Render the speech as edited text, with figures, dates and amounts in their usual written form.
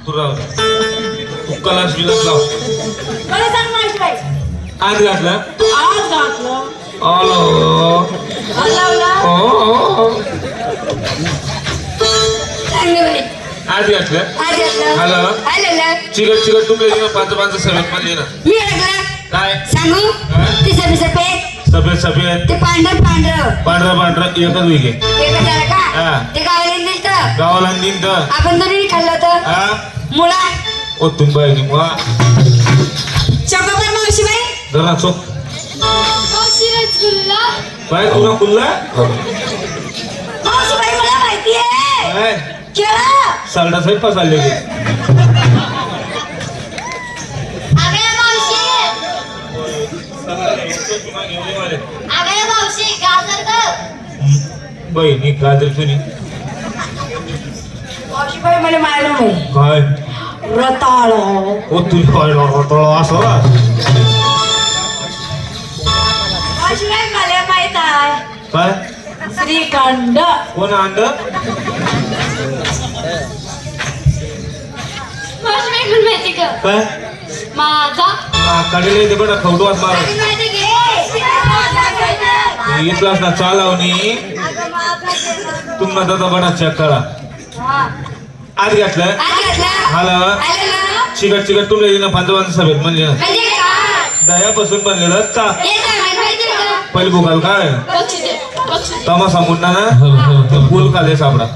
तू राहू तू कलास बिलास लाव. मला सांग मावशीबाई. आज घातलं आज घातलं. आलो लावला. सांग बाई. आज घातलं आज घातलं. हॅलो आलेलं. चिकट चिकट तुमच्या पाच पाच सभेत मध्ये ना मी अडकला. काय सांगू हा? ते सफेद सफेद सफेद ते पांढरं पांढरा पांढरा एकच विके एकच झालं का हा. ते गावाला दिलं गावाला निंद आपण दोन्ही खाल्लं होतं हा मुळा. ओ तुम्ही मुळा चकोबार मावशीबाई. जरा चोक मावशी रसगुल्ला. काय तुला कुल्ला मावशीबाई मला माहिती आहे. काय केळं. सालडा साहेब पसाले अगं मावशी. अगं मावशी गाजर गं. बहिणी गाजर तुनी मावशीबाई मला मारलं नाही. काय रताळ. ओ तुझी काय असं मावशीबाई मला माहित आहे. काय श्रीखंड. कोण अंड मावशीबाई पण माहिती का काय माझा काढले ते बघा खवडवास मार माहिती घे. इथलाच ना चालवणी तुम्हाला दादा बडा चेक करा आज घातलं हॅलो चिकट चिकट तुला पंचवान सभेत म्हणले ना दह्यापासून बनलेलं चा पहिले भुकाल काय तमासा मुंडा ना फुल खाले सापडा